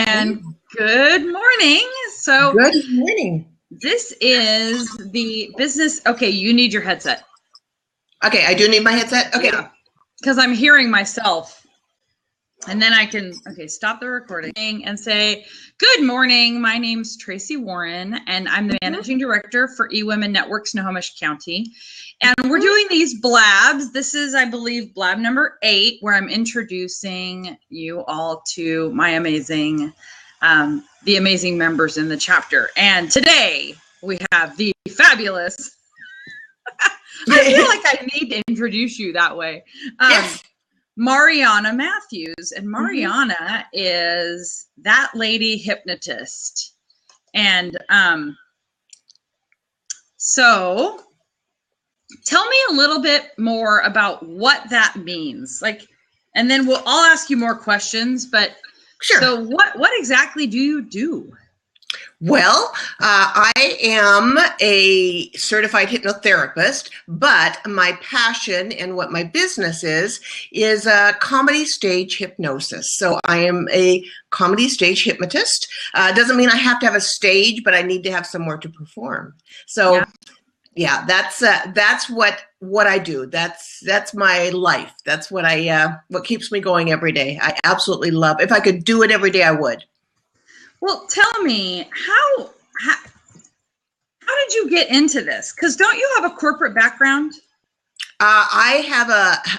And good morning. So good morning. This is the business. Okay, you need your headset. Okay, I do need my headset. Okay. Because I'm hearing myself. And then I can, stop the recording and say, good morning. My name's Tracy Warren, and I'm the managing director for eWomenNetwork, Snohomish County. And we're doing these blabs. This is, I believe, blab number 8, where I'm introducing you all to my amazing, the amazing members in the chapter. And today we have the fabulous, I feel like I need to introduce you that way. Yes. Mariana Matthews, and Mariana is that lady hypnotist. And so tell me a little bit more about what that means. And then I'll ask you more questions, but sure. So what exactly do you do? Well, I am a certified hypnotherapist, but my passion and what my business is comedy stage hypnosis. So I am a comedy stage hypnotist. Doesn't mean I have to have a stage, but I need to have somewhere to perform. So yeah, that's what I do. That's my life. That's what what keeps me going every day. I absolutely love. If I could do it every day, I would. Well, tell me, how did you get into this? Because don't you have a corporate background? I have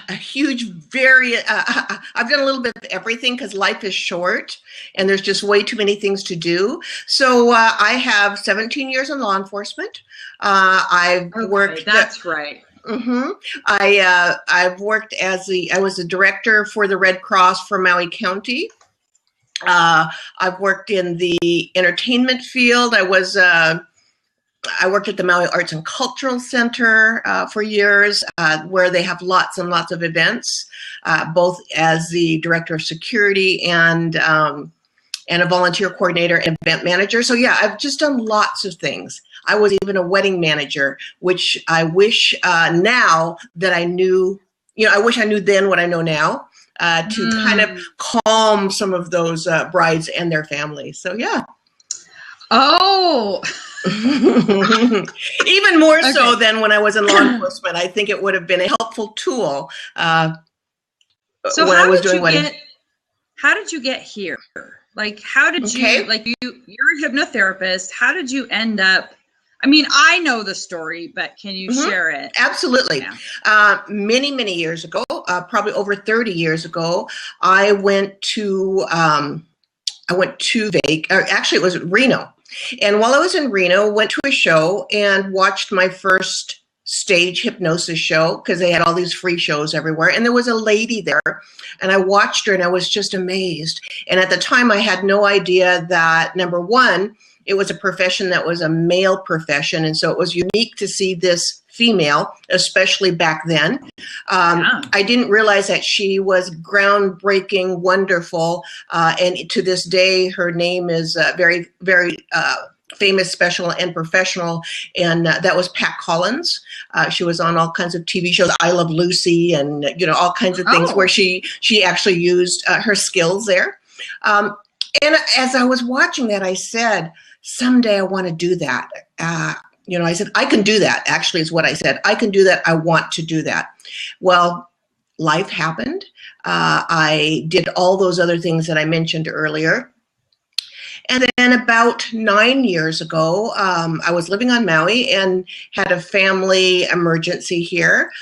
a huge, I've done a little bit of everything because life is short and there's just way too many things to do. So I have 17 years in law enforcement. I've worked. That's right. I've worked I was a director for the Red Cross for Maui County. I've worked in the entertainment field. I worked at the Maui Arts and Cultural Center for years, where they have lots and lots of events, both as the director of security and a volunteer coordinator and event manager. So yeah, I've just done lots of things. I was even a wedding manager, which I wish now that I knew, I wish I knew then what I know now. To kind of calm some of those brides and their families. So yeah. Oh. Even more so than when I was in law enforcement. I think it would have been a helpful tool so when I was doing weddings. How did you get here? How did you, you're a hypnotherapist. How did you end up? I mean, I know the story, but can you share it? Absolutely. Yeah. Many years ago, probably over 30 years ago, I went to actually it was Reno. And while I was in Reno, went to a show and watched my first stage hypnosis show because they had all these free shows everywhere. And there was a lady there and I watched her and I was just amazed. And at the time I had no idea that, number one, it was a profession that was a male profession. And so it was unique to see this female, especially back then. I didn't realize that she was groundbreaking, wonderful. And to this day, her name is very, very famous, special, and professional. And that was Pat Collins. She was on all kinds of TV shows, I Love Lucy, and all kinds of things where she actually used her skills there. And as I was watching that, I said, someday I want to do that. I said, I can do that, actually is what I said. I can do that. I want to do that. Well, life happened. I did all those other things that I mentioned earlier. And then about 9 years ago, I was living on Maui and had a family emergency here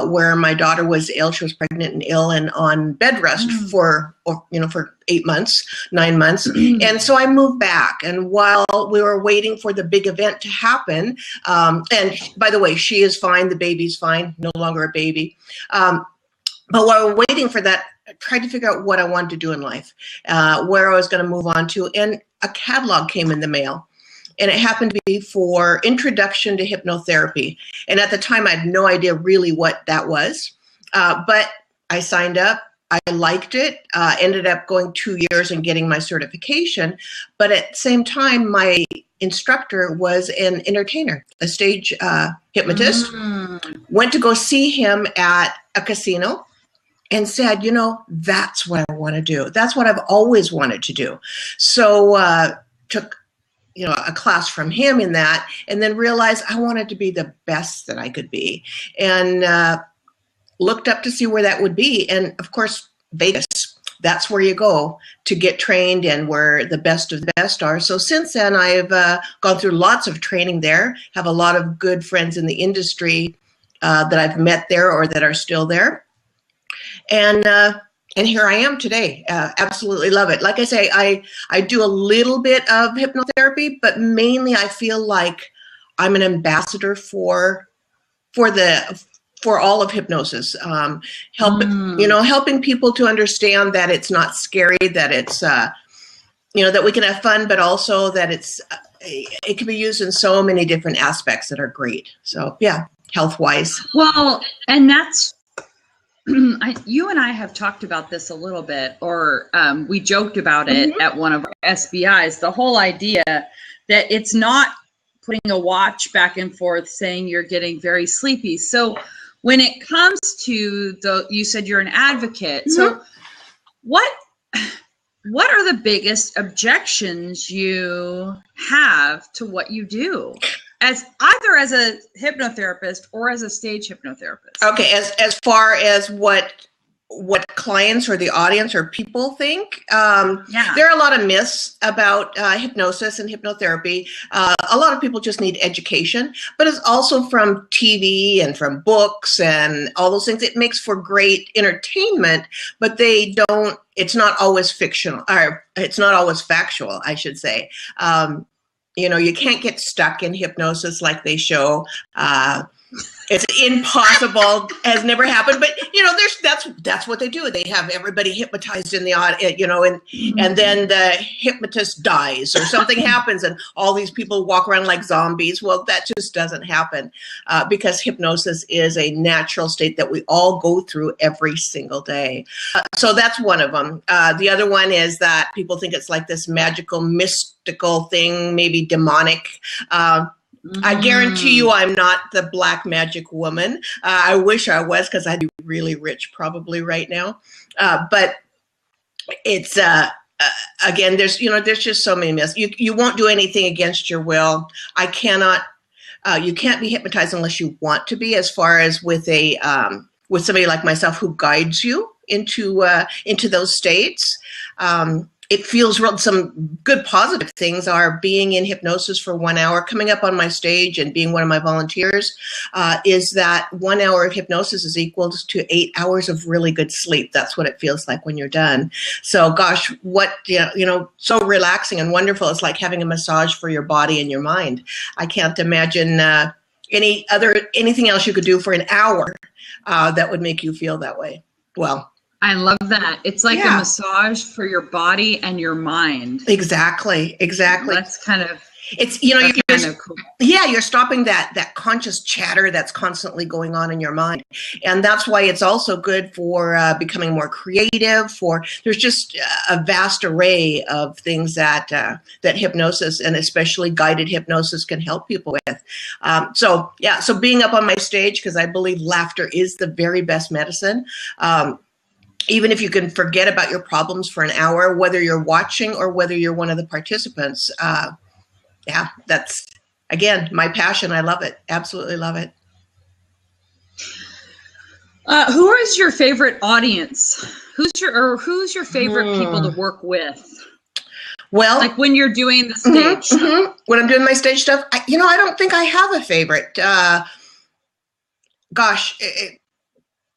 where my daughter was ill. She was pregnant and ill and on bed rest for 9 months. And so I moved back. And while we were waiting for the big event to happen, and by the way, she is fine. The baby's fine, no longer a baby. But while we're waiting for that, I tried to figure out what I wanted to do in life, where I was going to move on to. And a catalog came in the mail. And it happened to be for Introduction to Hypnotherapy. And at the time, I had no idea really what that was. But I signed up. I liked it, ended up going 2 years and getting my certification. But at the same time, my instructor was an entertainer, a stage hypnotist. Went to go see him at a casino. and said, that's what I want to do. That's what I've always wanted to do. So took a class from him in that, and then realized I wanted to be the best that I could be, and looked up to see where that would be. And of course, Vegas, that's where you go to get trained and where the best of the best are. So since then, I've gone through lots of training there, have a lot of good friends in the industry that I've met there or that are still there. And here I am today. Absolutely love it. Like I say, I do a little bit of hypnotherapy, but mainly I feel like I'm an ambassador for all of hypnosis, helping people to understand that it's not scary, that it's, that we can have fun, but also that it can be used in so many different aspects that are great. So yeah, Healthwise. Well, and that's, you and I have talked about this a little bit, or we joked about it at one of our SBIs, the whole idea that it's not putting a watch back and forth saying you're getting very sleepy. So when it comes to you said you're an advocate. So what are the biggest objections you have to what you do as either as a hypnotherapist or as a stage hypnotherapist? Okay. As far as what clients or the audience or people think, there are a lot of myths about hypnosis and hypnotherapy. A lot of people just need education, but it's also from TV and from books and all those things. It makes for great entertainment, but it's not always fictional, or it's not always factual, I should say. You can't get stuck in hypnosis like they show. It's impossible, has never happened, but that's what they do. They have everybody hypnotized in the audience, and then the hypnotist dies or something happens and all these people walk around like zombies. Well, that just doesn't happen because hypnosis is a natural state that we all go through every single day. So that's one of them. The other one is that people think it's like this magical, mystical thing, maybe demonic. I guarantee you I'm not the black magic woman. I wish I was, because I'd be really rich probably right now. But it's, again, there's just so many myths. You won't do anything against your will. You can't be hypnotized unless you want to be, as far as with somebody like myself who guides you into those states. It feels real. Some good positive things are being in hypnosis for 1 hour, coming up on my stage and being one of my volunteers, is that 1 hour of hypnosis is equal to 8 hours of really good sleep. That's what it feels like when you're done. So gosh, so relaxing and wonderful. It's like having a massage for your body and your mind. I can't imagine anything else you could do for an hour that would make you feel that way. Well, I love that. It's like a massage for your body and your mind. Exactly. That's kind of, it's, kind of cool. Yeah, you're stopping that conscious chatter that's constantly going on in your mind. And that's why it's also good for becoming more creative. There's just a vast array of things that hypnosis, and especially guided hypnosis, can help people with. So being up on my stage, because I believe laughter is the very best medicine. Even if you can forget about your problems for an hour, whether you're watching or whether you're one of the participants, that's, again, my passion. I love it. Absolutely love it. Who is your favorite audience? Who's your favorite people to work with? Well, like when you're doing the stage. When I'm doing my stage stuff, I don't think I have a favorite.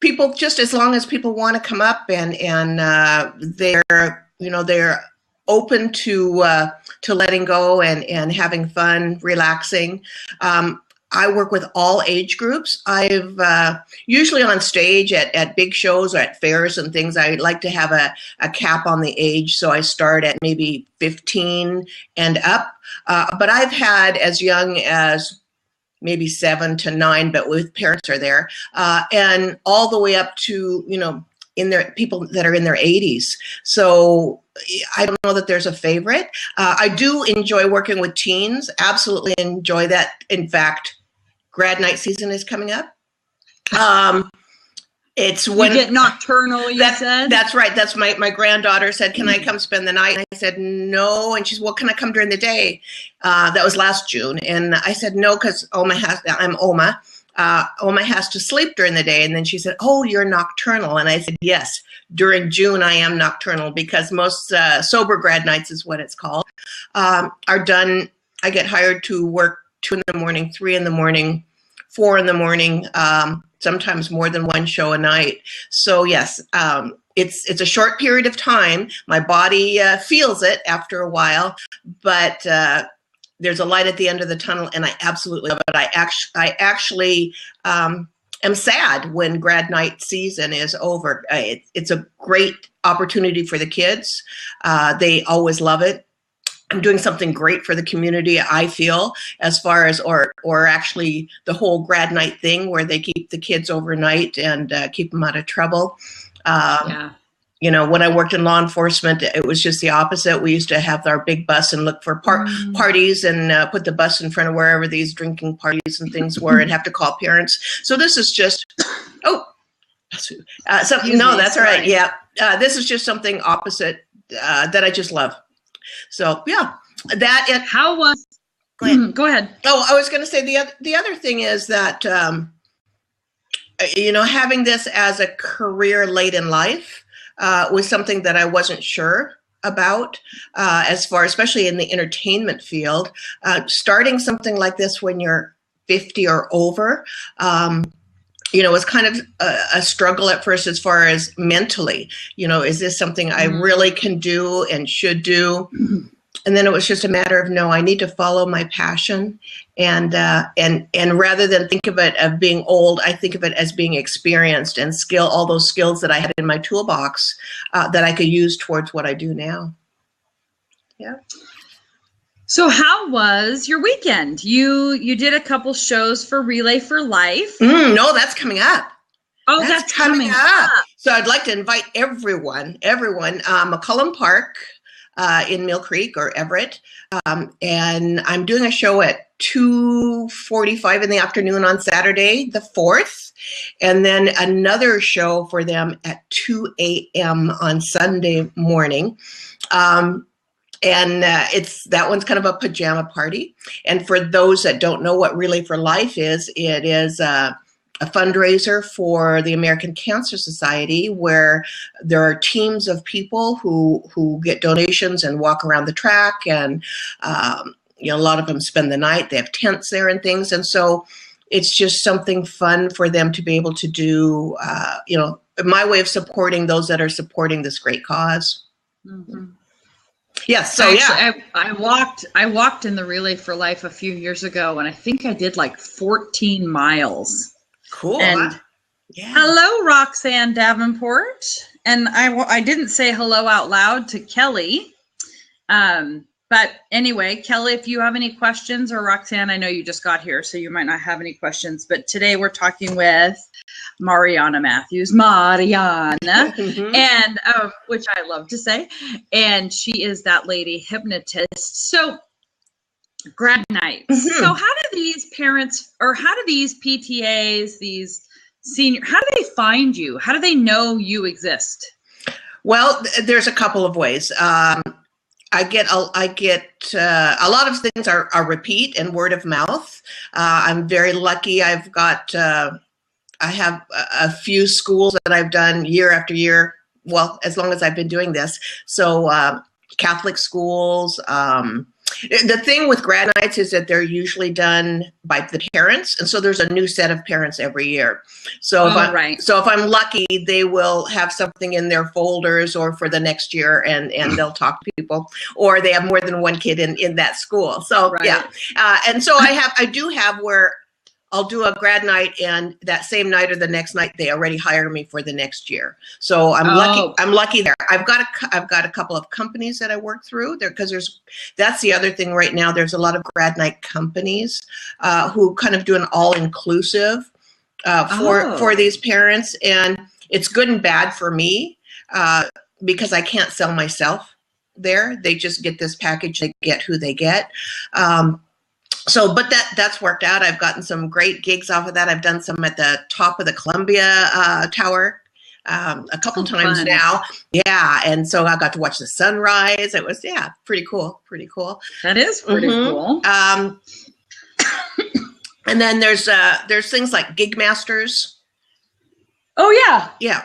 People, just as long as people want to come up and they're open to letting go and having fun, relaxing. I work with all age groups. I've usually on stage at big shows or at fairs and things, I like to have a cap on the age. So I start at maybe 15 and up. But I've had as young as maybe 7 to 9, but with parents are there, and all the way up to, people that are in their 80s. So I don't know that there's a favorite. I do enjoy working with teens. Absolutely enjoy that. In fact, Grad Night season is coming up. It's when you get nocturnal, you said? That's right. That's my granddaughter said, can I come spend the night? And I said, no. And she said, well, can I come during the day? That was last June. And I said, no, because I'm Oma. Oma has to sleep during the day. And then she said, oh, you're nocturnal. And I said, yes, during June, I am nocturnal because most sober grad nights is what it's called, are done. I get hired to work 2 in the morning, 3 in the morning, 4 in the morning, sometimes more than one show a night. So yes, it's a short period of time. My body feels it after a while, but there's a light at the end of the tunnel, and I absolutely love it. I actually am sad when grad night season is over. It's a great opportunity for the kids. They always love it. I'm doing something great for the community, I feel, as far as, or actually the whole grad night thing where they keep the kids overnight and keep them out of trouble. Yeah. You know, when I worked in law enforcement, it was just the opposite. We used to have our big bus and look for parties and put the bus in front of wherever these drinking parties and things were and have to call parents. So this is just, something, no, that's all right. Yeah. This is just something opposite that I just love. So yeah, how was, go ahead. Oh, I was going to say the other thing is that, you know, having this as a career late in life was something that I wasn't sure about as far, especially in the entertainment field. Starting something like this when you're 50 or over, you know, it was kind of a struggle at first as far as mentally, you know, is this something I really can do and should do? And then it was just a matter of, no, I need to follow my passion. And rather than think of it as being old, I think of it as being experienced and all those skills that I had in my toolbox that I could use towards what I do now. Yeah. So how was your weekend? You did a couple shows for Relay for Life. No, that's coming up. Oh, that's coming up. So I'd like to invite everyone, McCullum Park in Mill Creek or Everett. And I'm doing a show at 2:45 in the afternoon on Saturday, the 4th. And then another show for them at 2 a.m. on Sunday morning. And that one's kind of a pajama party. And for those that don't know what Relay for Life is, it is a fundraiser for the American Cancer Society, where there are teams of people who get donations and walk around the track, and you know, a lot of them spend the night. They have tents there and things, and so it's just something fun for them to be able to do. You know, my way of supporting those that are supporting this great cause. Mm-hmm. Yes, so actually, yeah, I walked in the Relay for Life a few years ago, and I think I did like 14 miles. Cool. And yeah. Hello, Roxanne Davenport. And I didn't say hello out loud to Kelly. But anyway, Kelly, if you have any questions, or Roxanne, I know you just got here, so you might not have any questions. But today we're talking with Mariana Matthews, Mariana, and which I love to say. And she is that lady hypnotist. So grad nights. So how do these parents, or how do these PTAs, these senior, how do they find you? How do they know you exist? Well, there's a couple of ways. I get a lot of things are repeat and word of mouth. I'm very lucky. I have a few schools that I've done year after year. Well, as long as I've been doing this. So Catholic schools. The thing with grad nights is that they're usually done by the parents, and so there's a new set of parents every year. So if I'm lucky, they will have something in their folders or for the next year, and they'll talk to people, or they have more than one kid in that school. So yeah, and so I do have where I'll do a grad night, and that same night or the next night, they already hire me for the next year. So I'm lucky. I'm lucky there. I've got a couple of companies that I work through there, because that's the other thing right now. There's a lot of grad night companies who kind of do an all-inclusive for these parents, and it's good and bad for me because I can't sell myself there. They just get this package. They get who they get. So, but that's worked out. I've gotten some great gigs off of that. I've done some at the top of the Columbia Tower a couple times fun. now. Yeah, and so I got to watch the sunrise. It was pretty cool. Pretty cool. That is pretty cool. And then there's things like Gigmasters. Oh yeah, yeah.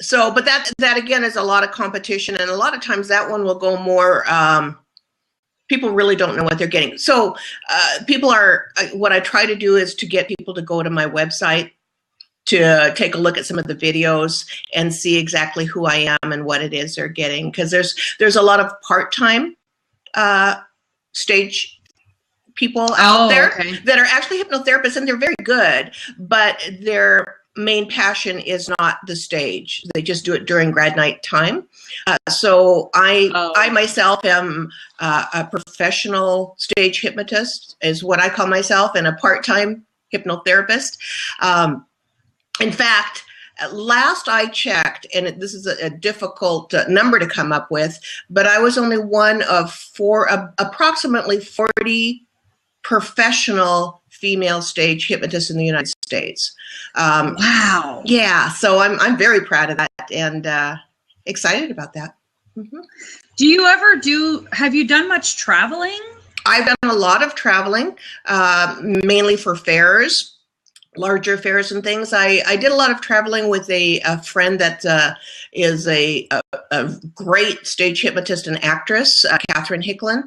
So, but that again is a lot of competition, and a lot of times that one will go more. People really don't know what they're getting. So what I try to do is to get people to go to my website to take a look at some of the videos and see exactly who I am and what it is they're getting. Because there's a lot of part-time stage people out there that are actually hypnotherapists, and they're very good, but their main passion is not the stage. They just do it during grad night time. So I myself am a professional stage hypnotist, is what I call myself, and a part-time hypnotherapist. In fact, last I checked, and this is a difficult number to come up with, but I was only one of approximately 40 professional female stage hypnotists in the United States. Wow. Yeah, so I'm very proud of that and excited about that. Mm-hmm. Do you ever have you done much traveling? I've done a lot of traveling, mainly for fairs, larger fairs and things. I did a lot of traveling with a friend that is a great stage hypnotist and actress, Catherine Hicklin.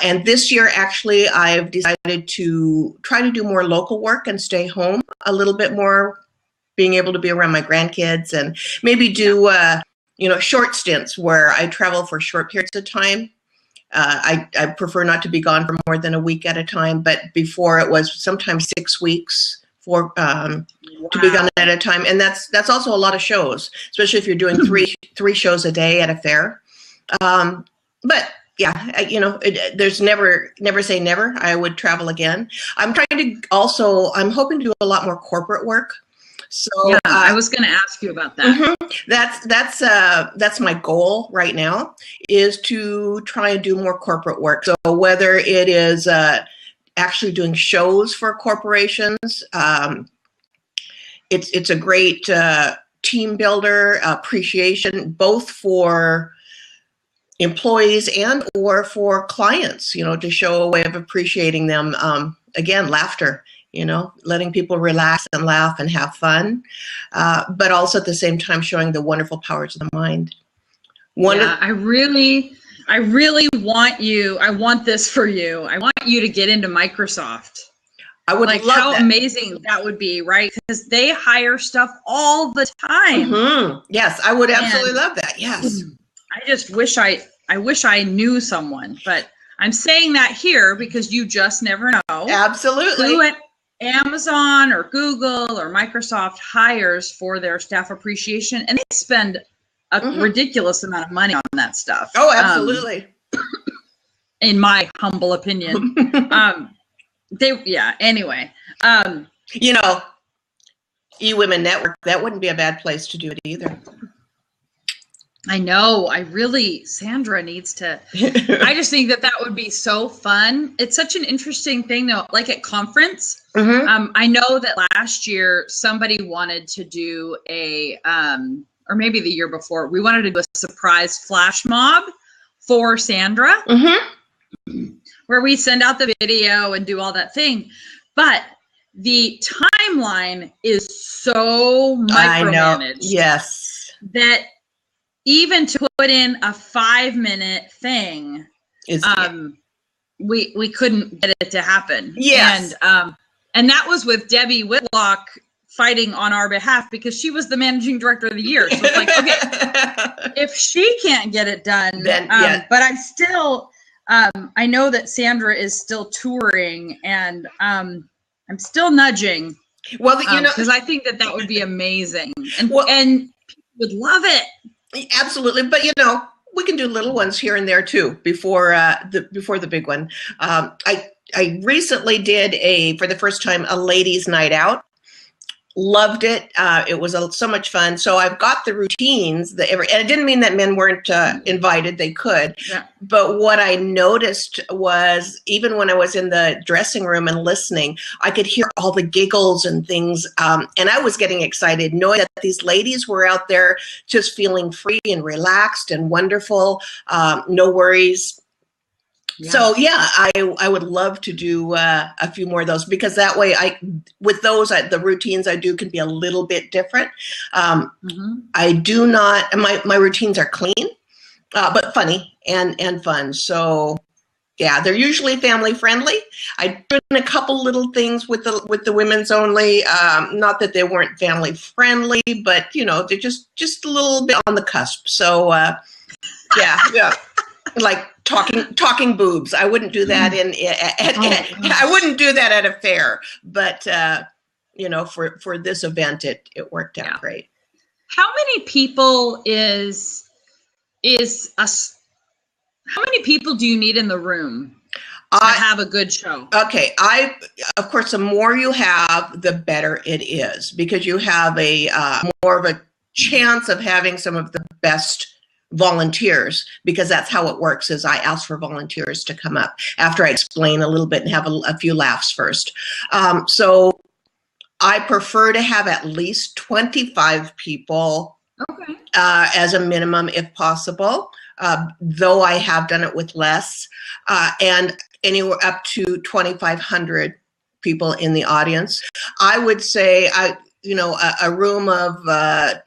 And this year, actually, I've decided to try to do more local work and stay home a little bit more, being able to be around my grandkids, and maybe do short stints where I travel for short periods of time. I prefer not to be gone for more than a week at a time, but before it was sometimes 6 weeks to be gone at a time, and that's also a lot of shows, especially if you're doing three shows a day at a fair. But yeah, there's never say never. I would travel again. I'm hoping to do a lot more corporate work. So yeah, I was going to ask you about that. Mm-hmm. That's my goal right now, is to try and do more corporate work. So whether it is actually doing shows for corporations, it's a great team builder, appreciation, both for employees and or for clients, to show a way of appreciating them. Again, laughter, letting people relax and laugh and have fun, but also at the same time showing the wonderful powers of the mind. I really want this for you. I want you to get into Microsoft. I would love how that. Amazing that would be, right? Because they hire stuff all the time. Mm-hmm. Yes, I would absolutely love that. Yes. I just wish I knew someone, but I'm saying that here because you just never know. Absolutely. Who at Amazon or Google or Microsoft hires for their staff appreciation, and they spend a ridiculous amount of money on that stuff. Oh, absolutely. In my humble opinion. Anyway. eWomenNetwork, that wouldn't be a bad place to do it either. I know. Sandra needs to. I just think that would be so fun. It's such an interesting thing, though. Like at conference, I know that last year somebody wanted to do or maybe the year before, we wanted to do a surprise flash mob for Sandra, where we send out the video and do all that thing. But the timeline is so micromanaged. I know. Yes. That even to put in a 5-minute thing, we couldn't get it to happen. Yes. And that was with Debbie Whitlock fighting on our behalf because she was the managing director of the year. So it's like, okay, if she can't get it done, then but I'm still, I know that Sandra is still touring, and I'm still nudging. Well, because I think that would be amazing, and people would love it. Absolutely, but we can do little ones here and there too before the big one. I recently did for the first time, a ladies' night out. Loved it. It was so much fun. So I've got the routines and it didn't mean that men weren't invited. They could. Yeah. But what I noticed was even when I was in the dressing room and listening, I could hear all the giggles and things. And I was getting excited knowing that these ladies were out there just feeling free and relaxed and wonderful. No worries. Yeah. So yeah, I would love to do a few more of those, because that way with those, the routines I do can be a little bit different. I do not, my routines are clean, but funny and fun. So yeah, they're usually family friendly. I did a couple little things with the women's only, not that they weren't family friendly, but you know, they're just a little bit on the cusp. So yeah. Like talking boobs. I wouldn't do that I wouldn't do that at a fair, but you know, for this event, it worked out great. How many people how many people do you need in the room to have a good show? Okay. Of course, the more you have, the better it is, because you have a more of a chance of having some of the best volunteers, because that's how it works. Is I ask for volunteers to come up after I explain a little bit and have a few laughs first. So I prefer to have at least 25 people as a minimum if possible, though I have done it with less, and anywhere up to 2,500 people in the audience. I would say a room of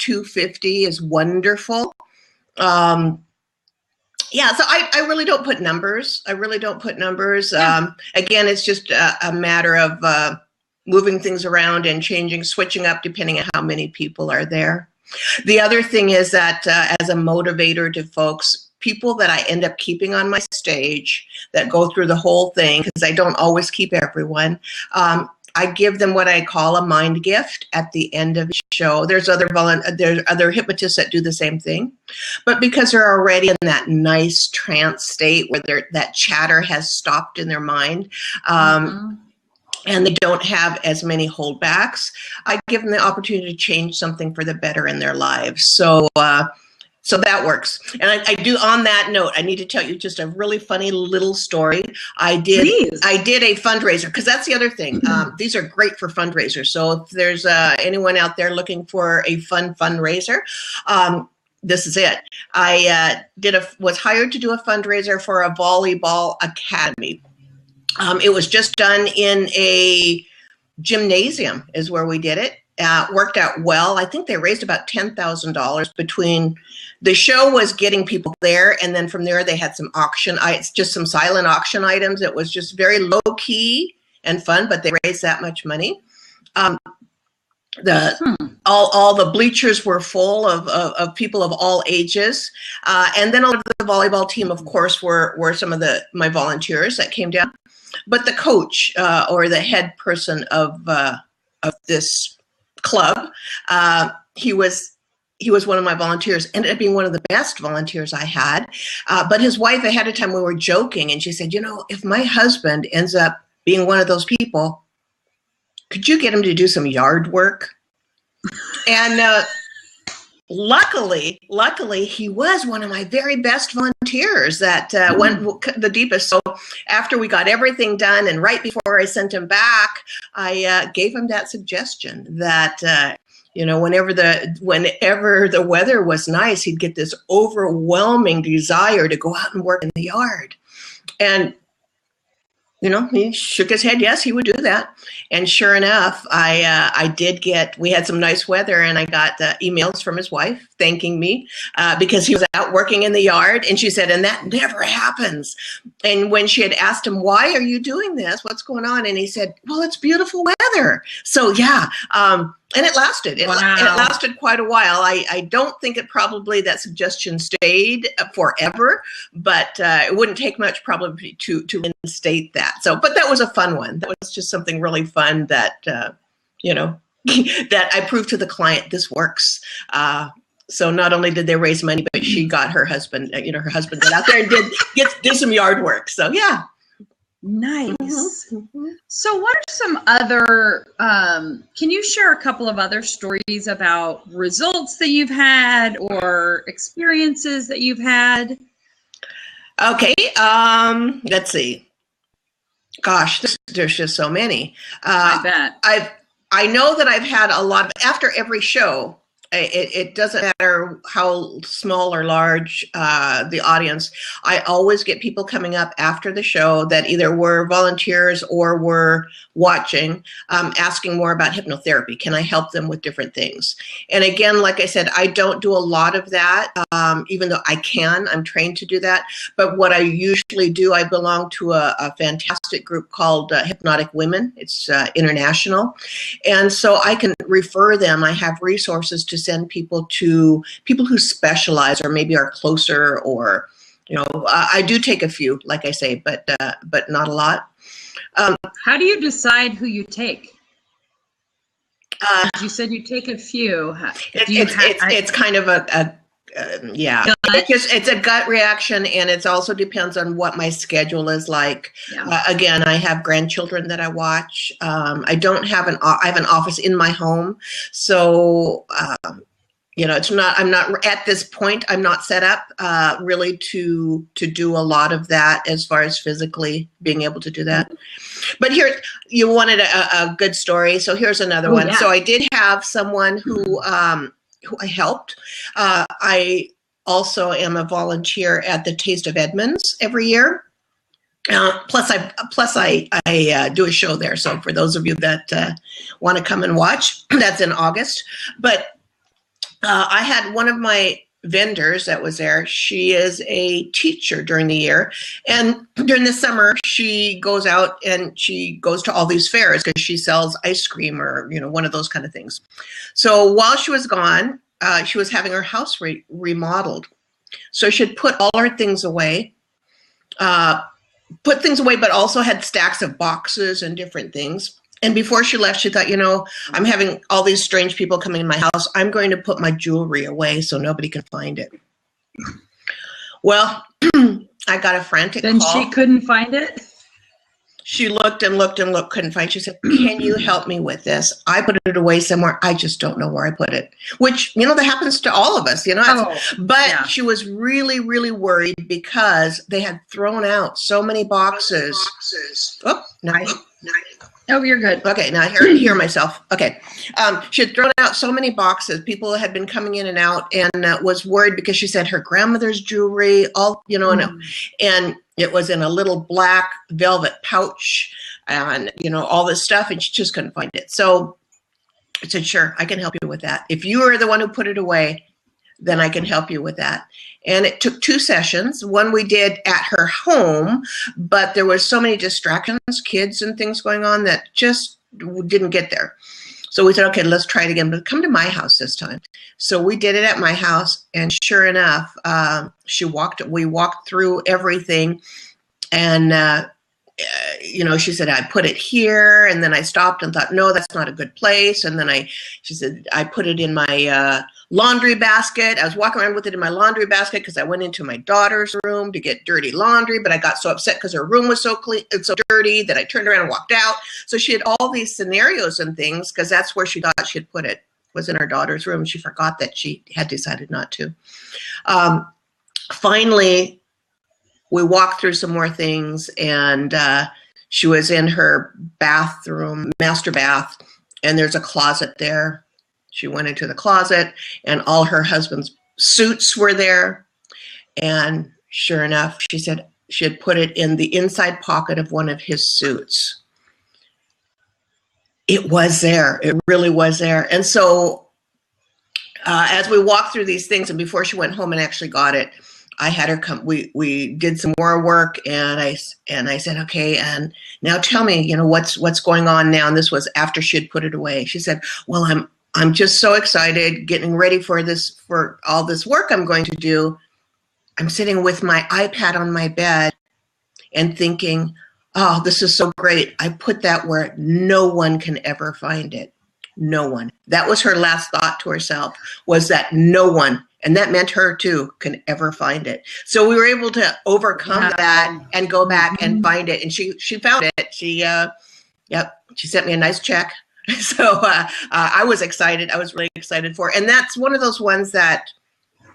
250 is wonderful. Yeah, so I really don't put numbers. Yeah. Again, it's just a matter of moving things around and switching up depending on how many people are there. The other thing is that as a motivator to folks, people that I end up keeping on my stage that go through the whole thing, because I don't always keep everyone, I give them what I call a mind gift at the end of the show. There's other hypnotists that do the same thing, but because they're already in that nice trance state where that chatter has stopped in their mind, and they don't have as many holdbacks, I give them the opportunity to change something for the better in their lives. So that works. And I do, on that note, I need to tell you just a really funny little story. I did a fundraiser, because that's the other thing. These are great for fundraisers. So if there's anyone out there looking for a fun fundraiser, this is it. I was hired to do a fundraiser for a volleyball academy. It was just done in a gymnasium is where we did it. Worked out well. I think they raised about $10,000 between the show was getting people there, and then from there they had some some silent auction items. It was just very low key and fun, but they raised that much money. All the bleachers were full of people of all ages, and then all of the volleyball team, of course, were some of my volunteers that came down. But the coach or the head person of this club, he was one of my volunteers, ended up being one of the best volunteers I had. But his wife, ahead of time, we were joking, and she said, you know, if my husband ends up being one of those people, could you get him to do some yard work? And luckily, he was one of my very best volunteers that went the deepest. So after we got everything done, and right before I sent him back, I gave him that suggestion that you know, whenever the weather was nice, he'd get this overwhelming desire to go out and work in the yard. And you know, he shook his head. Yes, he would do that. And sure enough, we had some nice weather, and I got emails from his wife thanking me because he was out working in the yard. And she said, and that never happens. And when she had asked him, why are you doing this? What's going on? And he said, well, it's beautiful weather. So yeah. And it lasted. It lasted quite a while. I don't think that suggestion stayed forever, but it wouldn't take much probably to reinstate that. So, but that was a fun one. That was just something really fun that, you know, that I proved to the client this works. So not only did they raise money, but she got her husband, her husband got out there and did some yard work. So yeah. Nice. So what are some other, can you share a couple of other stories about results that you've had or experiences that you've had? Okay, let's see. Gosh, there's just so many. I bet. I know that I've had a lot of, after every show, it doesn't matter how small or large the audience, I always get people coming up after the show that either were volunteers or were watching, asking more about hypnotherapy. Can I help them with different things? And again, like I said, I don't do a lot of that, even though I can. I'm trained to do that. But what I usually do, I belong to a fantastic group called Hypnotic Women. It's international. And so I can refer them. I have resources to send people to people who specialize or maybe are closer, or, you know, I do take a few, like I say, but not a lot. How do you decide who you take? You said you take a few. It's kind of yeah, it's a gut reaction, and it also depends on what my schedule is like. Yeah. Again, I have grandchildren that I watch. I don't have I have an office in my home, so you know, I'm not at this point. I'm not set up really to do a lot of that as far as physically being able to do that. But here, you wanted a good story, so here's another one. Yeah. So I did have someone who I helped. I also am a volunteer at the Taste of Edmonds every year. Plus I do a show there. So for those of you that want to come and watch, that's in August. But I had one of my vendors that was there. She is a teacher during the year, and during the summer she goes out and she goes to all these fairs because she sells ice cream or, you know, one of those kind of things. So while she was gone, she was having her house remodeled. So she'd put all her things away, but also had stacks of boxes and different things. And before she left, she thought, you know, I'm having all these strange people coming in my house. I'm going to put my jewelry away so nobody can find it. Well, I got a frantic call. Then she couldn't find it? She looked and looked and looked, couldn't find it. She said, can you help me with this? I put it away somewhere. I just don't know where I put it. Which, you know, that happens to all of us, you know. But yeah. She was really, really worried because they had thrown out so many boxes. Oh, nice. Oh, you're good. Okay, now I hear myself. Okay. She had thrown out so many boxes. People had been coming in and out, and was worried because she said her grandmother's jewelry, all, you know, and it was in a little black velvet pouch and, you know, all this stuff, and she just couldn't find it. So I said, sure, I can help you with that. If you are the one who put it away, then I can help you with that. And it took 2 sessions. One we did at her home, but there was so many distractions, kids and things going on, that just didn't get there. So we said, okay, let's try it again, but come to my house this time. So we did it at my house, and sure enough, we walked through everything, and you know, she said, I put it here, and then I stopped and thought, no, that's not a good place. And then she said, I put it in my laundry basket. I was walking around with it in my laundry basket because I went into my daughter's room to get dirty laundry, but I got so upset because her room was so clean and so dirty that I turned around and walked out. So she had all these scenarios and things because that's where she thought she'd put it, was in her daughter's room. She forgot that she had decided not to. Finally, we walked through some more things, and she was in her bathroom, master bath, and there's a closet there. She went into the closet, and all her husband's suits were there. And sure enough, she said she had put it in the inside pocket of one of his suits. It was there. It really was there. And so as we walked through these things, and before she went home and actually got it, I had her come, we did some more work, and I said, okay, and now tell me, you know, what's going on now? And this was after she had put it away. She said, well, I'm just so excited, getting ready for all this work I'm going to do. I'm sitting with my iPad on my bed and thinking, oh, this is so great. I put that where no one can ever find it. No one. That was her last thought to herself, was that no one And that meant her too, can ever find it. So we were able to overcome that and go back and find it. And she found it. She sent me a nice check. So I was excited. I was really excited for it. And that's one of those ones that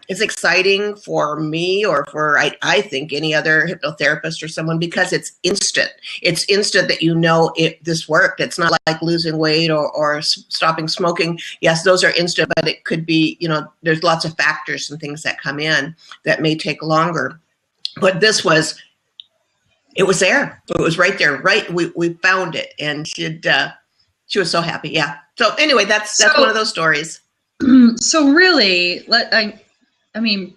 is exciting for me or for, I think, any other hypnotherapist or someone, because it's instant. It's instant that you know this worked. It's not like losing weight or stopping smoking. Yes, those are instant, but it could be, there's lots of factors and things that come in that may take longer. But this was, it was there. It was right there. Right. We found it. And she was so happy. Yeah. So anyway, that's one of those stories. So really,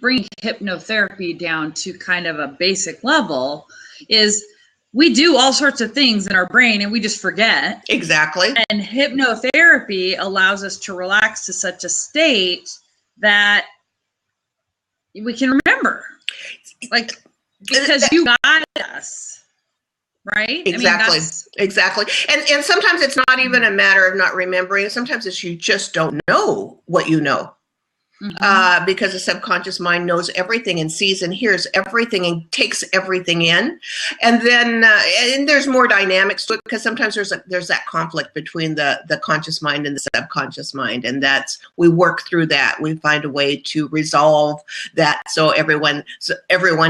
bring hypnotherapy down to kind of a basic level is we do all sorts of things in our brain and we just forget. Exactly. And hypnotherapy allows us to relax to such a state that we can remember. Because you guide us, right? Exactly. Exactly. And sometimes it's not even a matter of not remembering. Sometimes it's you just don't know what you know. Because the subconscious mind knows everything and sees and hears everything and takes everything in. And then and there's more dynamics to it, because sometimes there's that conflict between the conscious mind and the subconscious mind. And we work through that. We find a way to resolve that. So everyone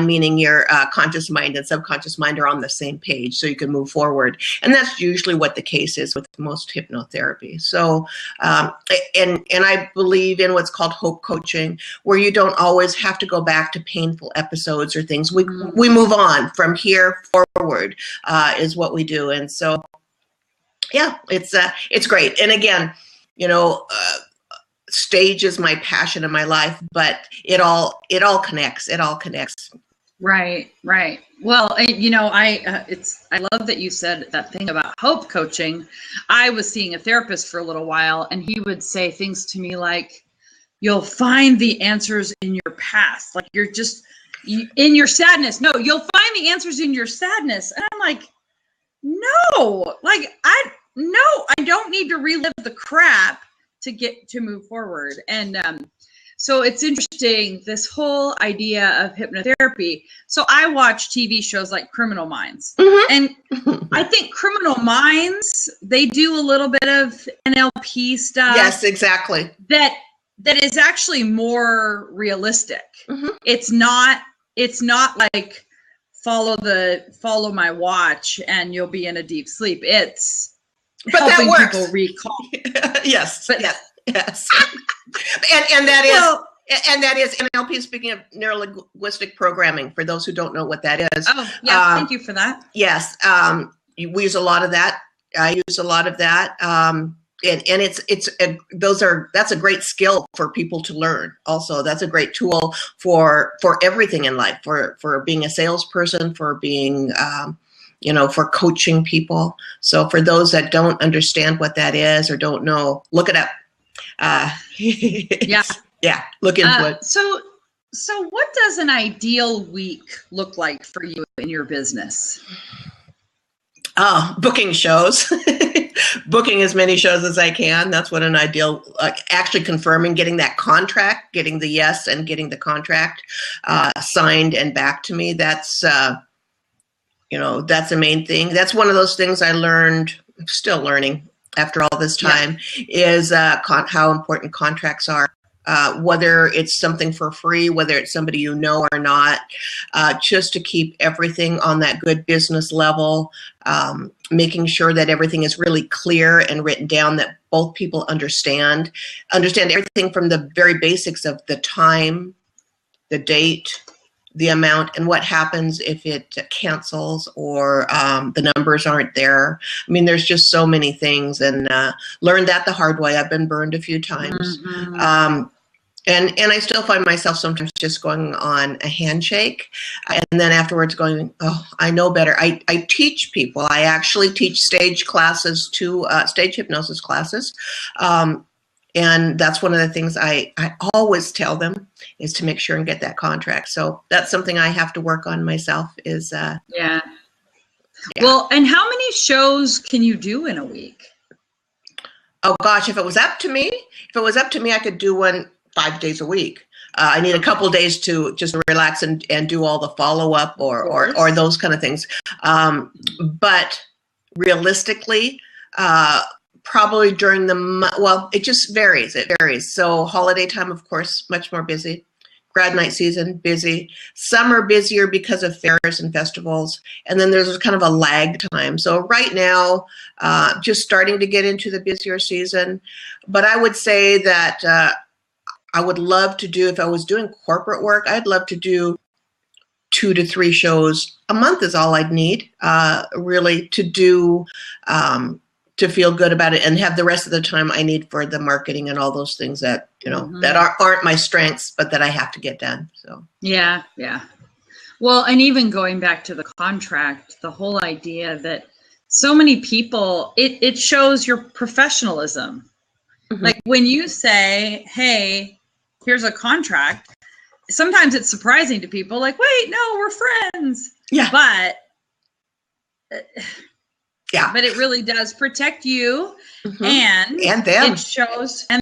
meaning your conscious mind and subconscious mind are on the same page so you can move forward. And that's usually what the case is with most hypnotherapy. So, and I believe in what's called hope coaching, where you don't always have to go back to painful episodes or things. We move on from here forward, is what we do. And so, yeah, it's great. And again, stage is my passion in my life, but it all connects. It all connects. Right. Well, I love that you said that thing about hope coaching. I was seeing a therapist for a little while, and he would say things to me like, you'll find the answers in your past. Like you're just in your sadness. No, you'll find the answers in your sadness. And I'm like, no, I don't need to relive the crap to move forward. And so it's interesting, this whole idea of hypnotherapy. So I watch TV shows like Criminal Minds. And I think Criminal Minds, they do a little bit of NLP stuff. Yes, exactly. That is actually more realistic. It's not like follow my watch and you'll be in a deep sleep. It's helping people recall. Yes. Yes. And that is NLP, speaking of neuro-linguistic programming, for those who don't know what that is. Oh, yeah, thank you for that. Yes. We use a lot of that. I use a lot of that. And that's a great skill for people to learn. Also, that's a great tool for everything in life, for being a salesperson, for being, for coaching people. So for those that don't understand what that is or don't know, look it up. Yeah, look into it. So what does an ideal week look like for you in your business? Booking shows. Booking as many shows as I can. That's what an ideal, actually confirming, getting that contract, getting the yes and getting the contract signed and back to me. That's, that's the main thing. That's one of those things I learned, still learning after all this time, is how important contracts are. Whether it's something for free, whether it's somebody you know or not, just to keep everything on that good business level, making sure that everything is really clear and written down, that both people understand everything from the very basics of the time, the date, the amount, and what happens if it cancels or the numbers aren't there. I mean, there's just so many things, and learned that the hard way. I've been burned a few times. And I still find myself sometimes just going on a handshake and then afterwards going, oh, I know better. I teach people. I actually teach stage classes stage hypnosis classes. And that's one of the things I always tell them is to make sure and get that contract. So that's something I have to work on myself is. Yeah. Well, and how many shows can you do in a week? Oh gosh, if it was up to me, I could do one 5 days a week. I need a couple of days to just relax and do all the follow-up or those kind of things. But realistically, probably during well, it just varies. It varies. So holiday time, of course, much more busy. Grad night season, busy. Summer, busier because of fairs and festivals. And then there's kind of a lag time. So right now, just starting to get into the busier season. But I would say that I would love to do, if I was doing corporate work, I'd love to do 2 to 3 shows a month is all I'd need, really, to do, to feel good about it and have the rest of the time I need for the marketing and all those things that, that aren't my strengths, but that I have to get done. So, yeah. Well, and even going back to the contract, the whole idea that so many people, it shows your professionalism. Mm-hmm. Like when you say, hey, here's a contract, sometimes it's surprising to people, like, wait, no, we're friends. Yeah. But it really does protect you and them. It shows them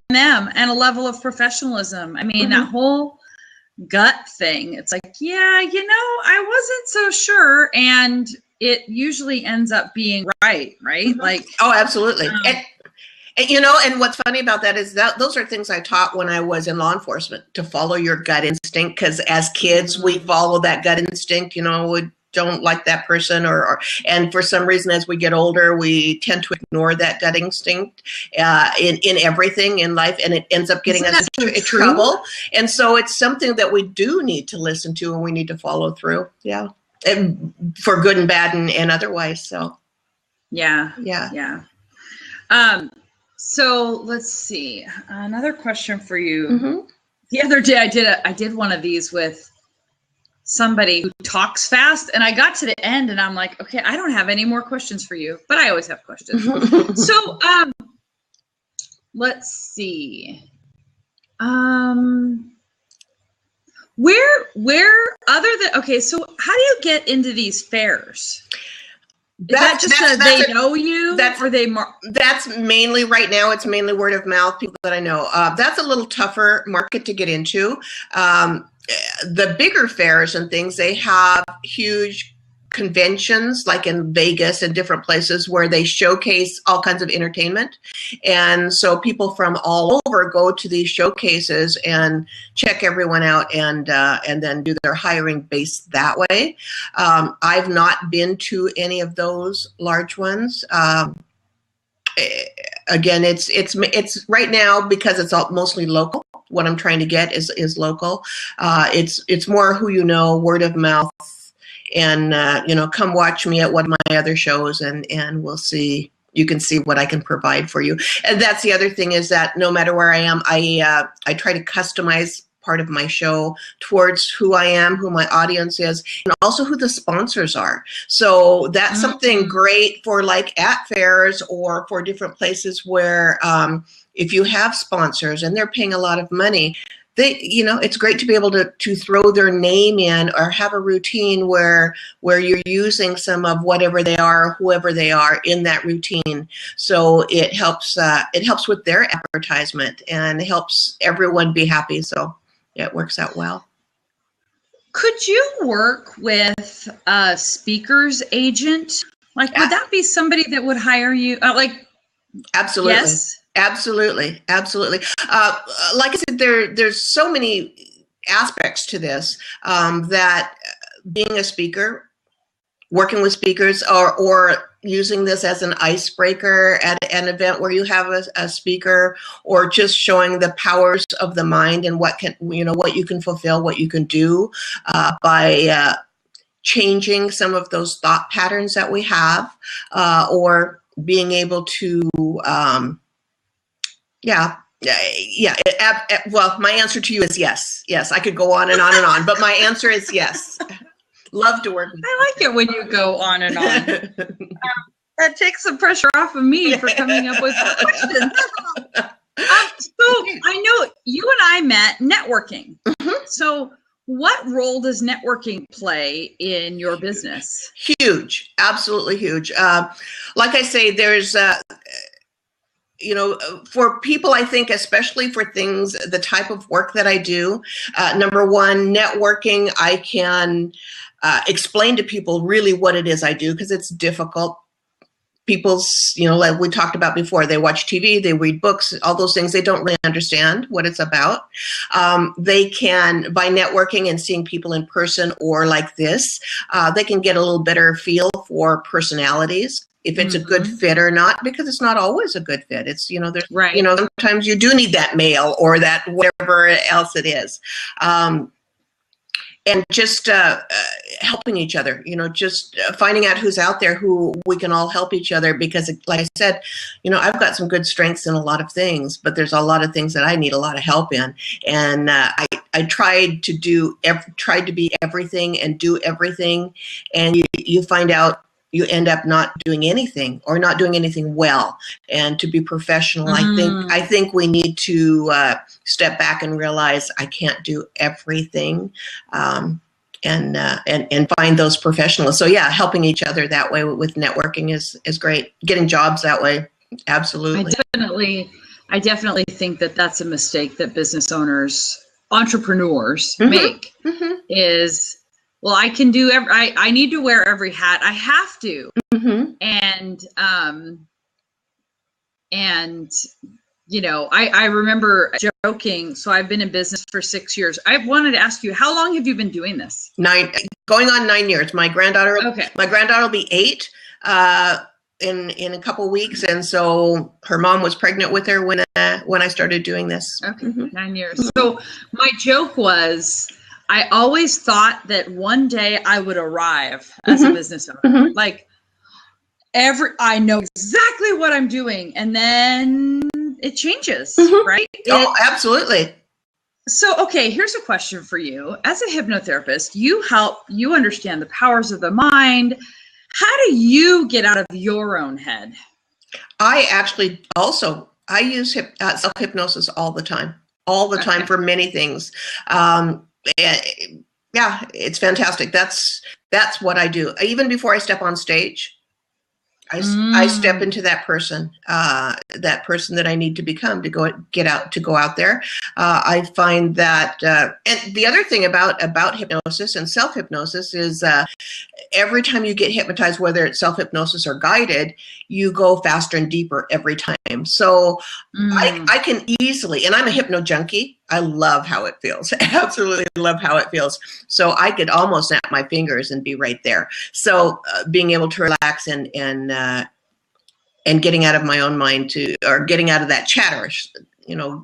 and a level of professionalism. I mean, that whole gut thing, it's like, yeah, I wasn't so sure. And it usually ends up being right? Like, oh, absolutely. And what's funny about that is that those are things I taught when I was in law enforcement, to follow your gut instinct. Because as kids, we follow that gut instinct, we don't like that person and for some reason, as we get older, we tend to ignore that gut instinct in everything in life, and it ends up getting us in trouble. And so it's something that we do need to listen to, and we need to follow through. Yeah. And for good and bad and otherwise. So. Yeah. So let's see. Another question for you. Mm-hmm. The other day I did one of these with somebody who talks fast, and I got to the end and I'm like, okay, I don't have any more questions for you, but I always have questions. So let's see. Where other than, okay, so how do you get into these fairs? That's know you? That's mainly, right now, it's mainly word of mouth, people that I know. That's a little tougher market to get into. The bigger fairs and things, they have huge conventions like in Vegas and different places where they showcase all kinds of entertainment. And so people from all over go to these showcases and check everyone out and then do their hiring based that way. I've not been to any of those large ones. Again, it's right now, because it's all mostly local. What I'm trying to get is local. It's more who you know, word of mouth, and come watch me at one of my other shows, and we'll see. You can see what I can provide for you. And that's the other thing, is that no matter where I am, I try to customize part of my show towards who I am, who my audience is, and also who the sponsors are. So that's something great for like at fairs or for different places where if you have sponsors and they're paying a lot of money, it's great to be able to throw their name in, or have a routine where you're using some of whatever they are, whoever they are, in that routine. So it helps with their advertisement and helps everyone be happy. So yeah, it works out well. Could you work with a speaker's agent? Like, would that be somebody that would hire you? Absolutely. Yes. Absolutely. Like I said, there's so many aspects to this, that being a speaker, working with speakers, or using this as an icebreaker at an event where you have a speaker, or just showing the powers of the mind and what you can fulfill, what you can do by changing some of those thought patterns that we have, or being able to well, my answer to you is yes. Yes, I could go on and on and on, but my answer is yes. Love to work with you. I like it when you go on and on. That takes some pressure off of me for coming up with questions. So I know you and I met networking. Mm-hmm. So what role does networking play in your business? Huge, absolutely huge. Like I say, there's you know, for people, I think, especially for things, the type of work that I do, number one, networking, I can explain to people really what it is I do, because it's difficult. People's, you know, like we talked about before, they watch TV, they read books, all those things, they don't really understand what it's about. They can, by networking and seeing people in person or like this, they can get a little better feel for personalities, if it's a good fit or not, because it's not always a good fit. It's, you know, there's, you know, sometimes you do need that male or that whatever else it is. And just helping each other, you know, just finding out who's out there, who we can all help each other, because like I said, you know, I've got some good strengths in a lot of things, but there's a lot of things that I need a lot of help in. And I tried to be everything and do everything. And you find out you end up not doing anything, or not doing anything well. And to be professional, I think we need to step back and realize I can't do everything, and find those professionals. So yeah, helping each other that way with networking is great. Getting jobs that way, absolutely. I definitely think that that's a mistake that business owners, entrepreneurs make, is, well, I can do I need to wear every hat. I have to. And you know, I remember joking. So I've been in business for 6 years. I wanted to ask you, how long have you been doing this? Going on 9 years. My granddaughter will be 8 in a couple of weeks, and so her mom was pregnant with her when I started doing this. 9 years. So my joke was, I always thought that one day I would arrive as a business owner. Like I know exactly what I'm doing, and then it changes, right? Absolutely. So, okay, here's a question for you. As a hypnotherapist, you understand the powers of the mind. How do you get out of your own head? I actually I use self-hypnosis all the time for many things. Yeah, it's fantastic. That's what I do. Even before I step on stage, I step into that person that I need to become to go out there. I find that, and the other thing about hypnosis and self-hypnosis is every time you get hypnotized, whether it's self-hypnosis or guided, you go faster and deeper every time. So I can easily, and I'm a hypno junkie. I love how it feels. Absolutely love how it feels. So I could almost snap my fingers and be right there. So being able to relax and getting out of my own mind or getting out of that chatter, you know,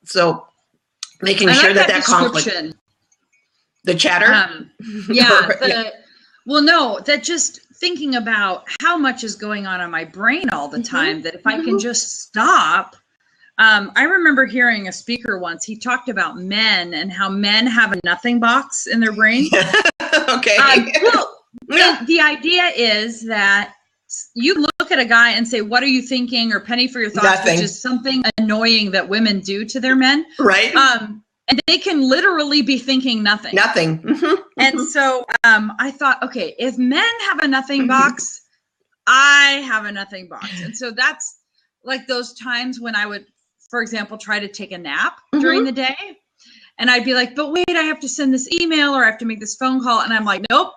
So making sure that conflict, the chatter. That just thinking about how much is going on in my brain all the time, that if I can just stop. I remember hearing a speaker once, he talked about men and how men have a nothing box in their brain. Okay. The idea is that you look at a guy and say, what are you thinking? Or penny for your thoughts, Nothing. Which is something annoying that women do to their men. Right. And they can literally be thinking nothing. And so I thought, okay, if men have a nothing box, I have a nothing box. And so that's like those times when I would, for example, try to take a nap during the day. And I'd be like, but wait, I have to send this email or I have to make this phone call. And I'm like, nope,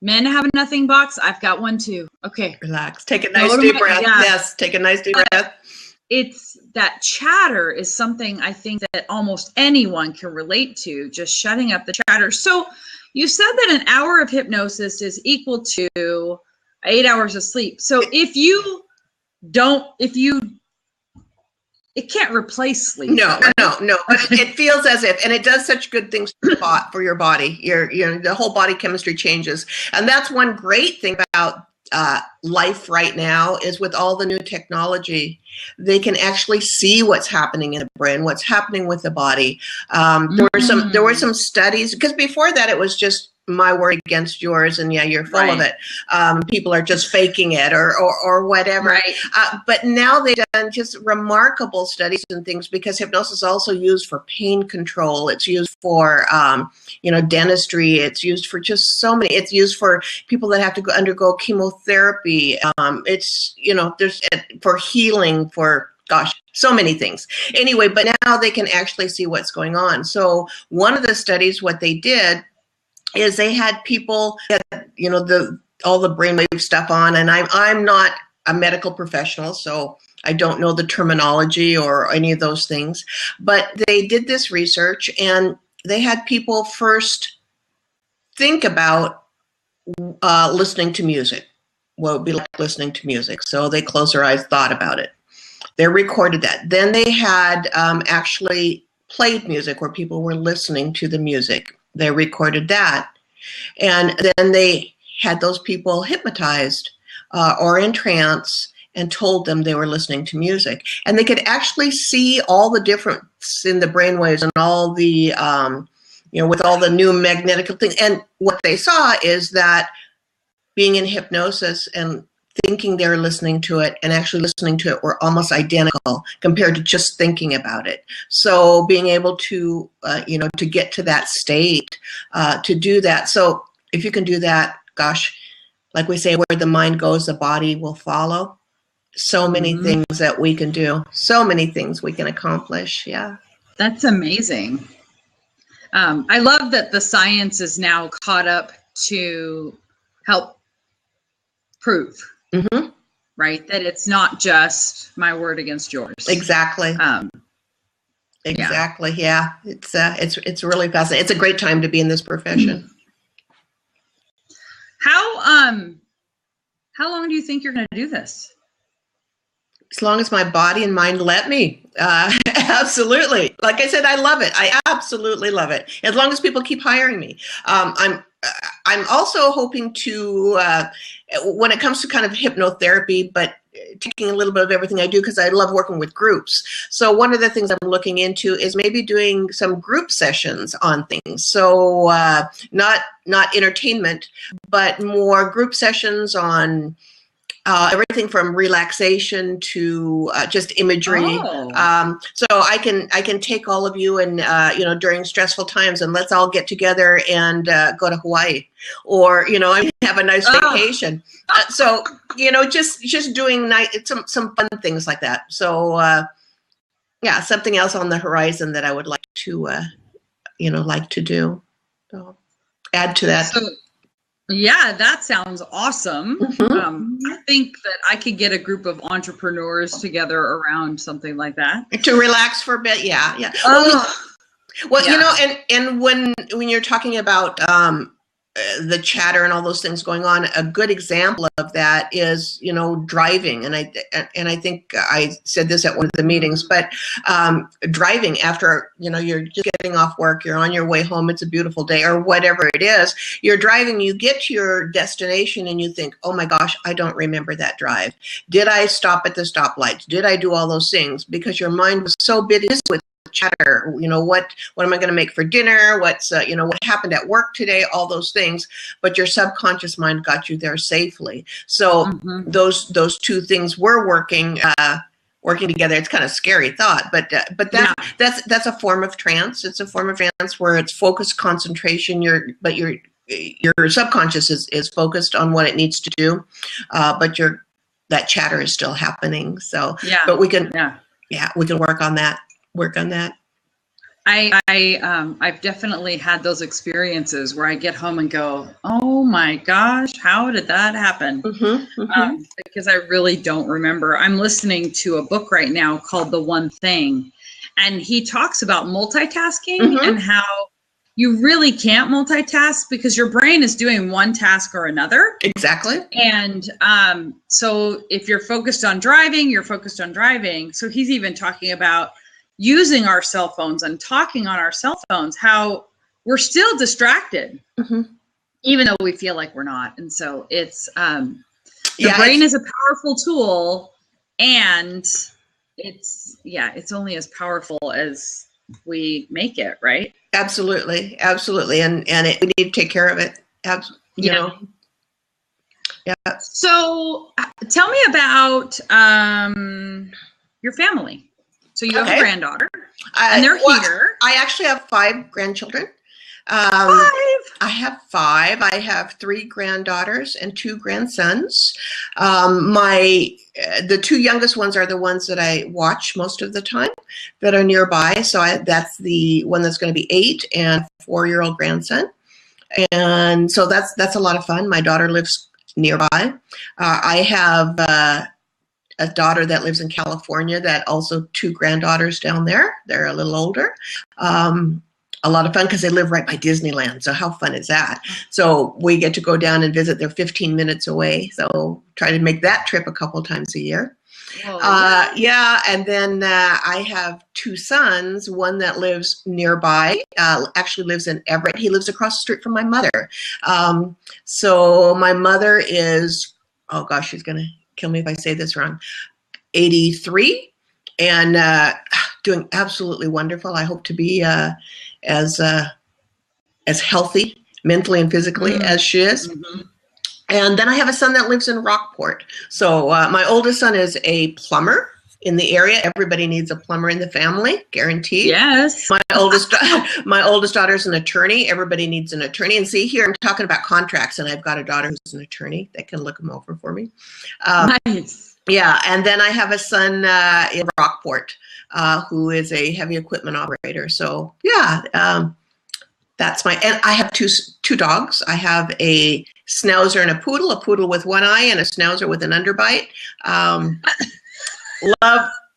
men have a nothing box. I've got one too. Okay. Relax. Take a nice deep breath. Yes. Take a nice deep breath. It's that chatter is something I think that almost anyone can relate to, just shutting up the chatter. So you said that an hour of hypnosis is equal to 8 hours of sleep. So it can't replace sleep. No. But it feels as if, and it does such good things for your body. The whole body chemistry changes. And that's one great thing about life right now is with all the new technology, they can actually see what's happening in the brain, what's happening with the body. There were some studies, because before that it was just my word against yours, and yeah, you're full of it. People are just faking it or whatever. Right. But now they've done just remarkable studies and things, because hypnosis is also used for pain control. It's used for, dentistry. It's used for just so many. It's used for people that have to undergo chemotherapy. It's, there's for healing, for so many things. Anyway, but now they can actually see what's going on. So one of the studies, what they did is they had people that, all the brainwave stuff on, and I'm not a medical professional, so I don't know the terminology or any of those things, but they did this research, and they had people first think about listening to music, what it would be like listening to music. So they closed their eyes, thought about it. They recorded that. Then they had actually played music where people were listening to the music. They recorded that. And then they had those people hypnotized or in trance and told them they were listening to music. And they could actually see all the difference in the brainwaves and all the, with all the new magnetic things. And what they saw is that being in hypnosis and thinking they're listening to it and actually listening to it were almost identical compared to just thinking about it. So being able to, to get to that state, to do that. So if you can do that, gosh, like we say, where the mind goes, the body will follow. So many things that we can do. So many things we can accomplish. Yeah. That's amazing. I love that the science is now caught up to help prove. Right, that it's not just my word against yours. Exactly. Exactly. Yeah. It's really fascinating. It's a great time to be in this profession. How long do you think you're going to do this? As long as my body and mind let me. Absolutely. Like I said, I love it. I absolutely love it. As long as people keep hiring me. I'm also hoping to, when it comes to kind of hypnotherapy, but taking a little bit of everything I do, because I love working with groups. So one of the things I'm looking into is maybe doing some group sessions on things. So not entertainment, but more group sessions on everything from relaxation to just imagery. So I can take all of you and during stressful times, and let's all get together and go to Hawaii, or have a nice vacation. So just doing some fun things like that. So yeah, something else on the horizon that I would like to like to do. So add to that. So, yeah, that sounds awesome. I think that I could get a group of entrepreneurs together around something like that. To relax for a bit, yeah. Well, yeah. And when you're talking about the chatter and all those things going on, a good example of that is, driving. And I think I said this at one of the meetings, but driving after, you're just getting off work, you're on your way home, it's a beautiful day or whatever it is, you're driving, you get to your destination and you think, oh my gosh, I don't remember that drive. Did I stop at the stoplights? Did I do all those things? Because your mind was so busy with chatter, what am I going to make for dinner? What's, what happened at work today? All those things, but your subconscious mind got you there safely. So those two things were working together. It's kind of a scary thought, but that's a form of trance. It's a form of trance where it's focused concentration. Your subconscious is focused on what it needs to do, but that chatter is still happening. So, but we can, we can work on that. I've definitely had those experiences where I get home and go, oh my gosh, how did that happen? Because I really don't remember. I'm listening to a book right now called The One Thing, and he talks about multitasking and how you really can't multitask because your brain is doing one task or another. Exactly. And so if you're focused on driving, you're focused on driving. So he's even talking about using our cell phones and talking on our cell phones, how we're still distracted, even though we feel like we're not. And so it's, the brain is a powerful tool, and it's only as powerful as we make it, right? Absolutely, absolutely, and we need to take care of it. You know. Yeah. So tell me about your family. So you have a granddaughter, and they're here. I actually have 5 grandchildren. 5? I have 5. I have 3 granddaughters and 2 grandsons. The 2 youngest ones are the ones that I watch most of the time that are nearby. So that's the one that's going to be 8 and 4-year-old grandson. And so that's a lot of fun. My daughter lives nearby. I have a daughter that lives in California that also 2 granddaughters down there. They're a little older. A lot of fun because they live right by Disneyland. So how fun is that? So we get to go down and visit. They're 15 minutes away. So try to make that trip a couple times a year. Yeah. And then I have 2 sons, one that lives nearby, actually lives in Everett. He lives across the street from my mother. So my mother is, oh gosh, she's going to kill me if I say this wrong, 83 and doing absolutely wonderful. I hope to be as healthy mentally and physically as she is. And then I have a son that lives in Rockport. So my oldest son is a plumber in the area. Everybody needs a plumber in the family, guaranteed. Yes. My oldest daughter is an attorney. Everybody needs an attorney. And see, here I'm talking about contracts, and I've got a daughter who's an attorney that can look them over for me. Nice. Yeah, and then I have a son in Rockport who is a heavy equipment operator. So yeah, that's and I have two dogs. I have a schnauzer and a poodle with one eye and a schnauzer with an underbite.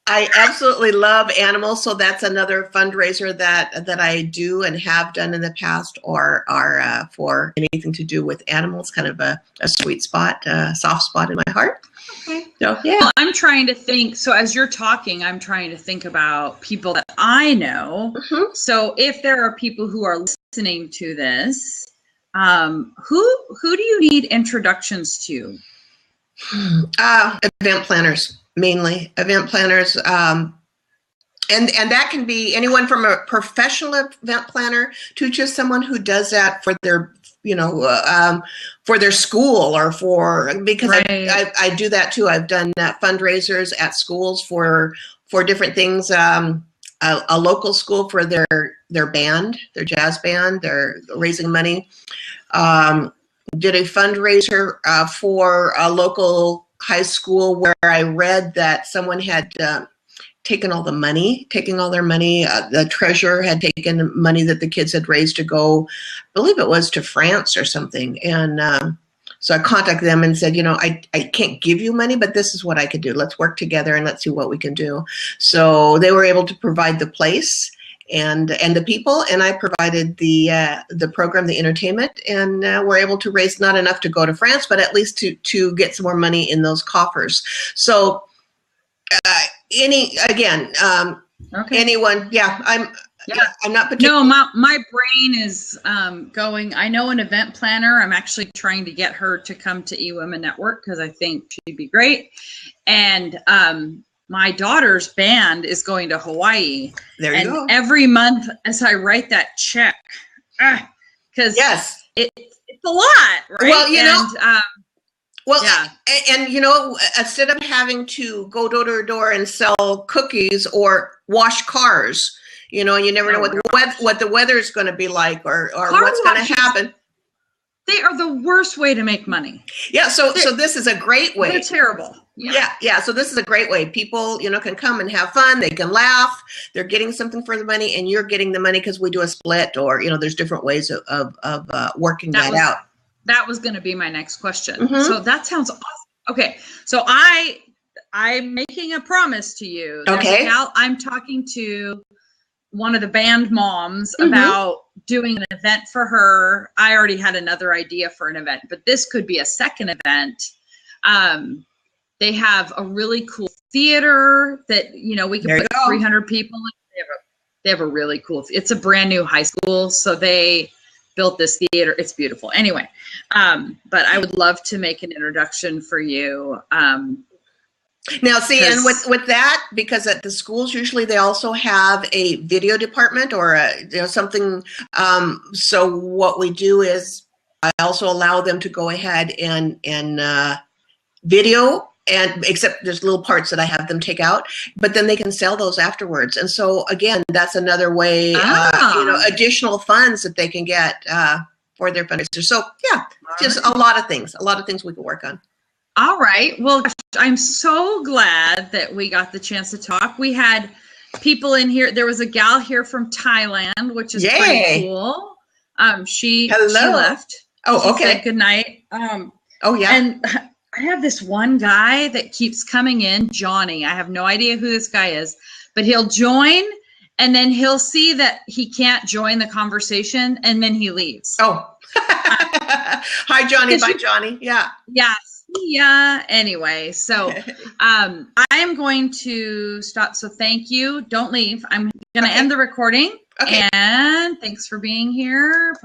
I absolutely love animals. So that's another fundraiser that I do and have done in the past, or are for anything to do with animals, kind of a sweet spot, soft spot in my heart. Okay. So, yeah. Well, I'm trying to think. So as you're talking, I'm trying to think about people that I know. So if there are people who are listening to this, who do you need introductions to? Event planners, mainly event planners. And that can be anyone from a professional event planner to just someone who does that for their, for their school or because right. I do that too. I've done fundraisers at schools for different things. A local school for their band, their jazz band, they're raising money. Did a fundraiser for a local high school where I read that someone had taken all their money. The treasurer had taken money that the kids had raised to go, I believe it was to France or something. And so I contacted them and said, I can't give you money, but this is what I could do. Let's work together and let's see what we can do. So they were able to provide the place and the people, and I provided the program, the entertainment, and we're able to raise not enough to go to France, but at least to get some more money in those coffers. So anyone, yeah, I'm not particular. No, my brain is going. I know an event planner. I'm actually trying to get her to come to eWomenNetwork because I think she'd be great. And my daughter's band is going to Hawaii. There you go. Every month as I write that check, because yes, it's a lot, right? Well, and instead of having to go door to door and sell cookies or wash cars, you never know what the weather is going to be like or what's going to happen. They are the worst way to make money. Yeah, so this is a great way. They're terrible. Yeah. So this is a great way. People, can come and have fun. They can laugh. They're getting something for the money, and you're getting the money because we do a split, or there's different ways of working that out. That was going to be my next question. So that sounds awesome. Okay, so I'm making a promise to you. Okay. I'm talking to one of the band moms about doing an event for her. I already had another idea for an event, but this could be a second event. They have a really cool theater that, we can put 300 people in. They have a really cool, it's a brand new high school. So they built this theater. It's beautiful. Anyway, but I would love to make an introduction for you. Now, see, and with that, because at the schools, usually they also have a video department or something. So what we do is I also allow them to go ahead and video, and except there's little parts that I have them take out, but then they can sell those afterwards. And so again, that's another way, additional funds that they can get for their fundraiser. So yeah, just a lot of things we can work on. All right. Well, I'm so glad that we got the chance to talk. We had people in here. There was a gal here from Thailand, which is pretty cool. She left. Oh, okay. She said good night. Oh, yeah. And I have this one guy that keeps coming in, Johnny. I have no idea who this guy is, but he'll join and then he'll see that he can't join the conversation and then he leaves. Oh, hi, Johnny. Bye, Johnny. Yeah. Yes. Yeah. Anyway, so I am going to stop. So thank you. Don't leave. I'm going to end the recording. Okay. And thanks for being here.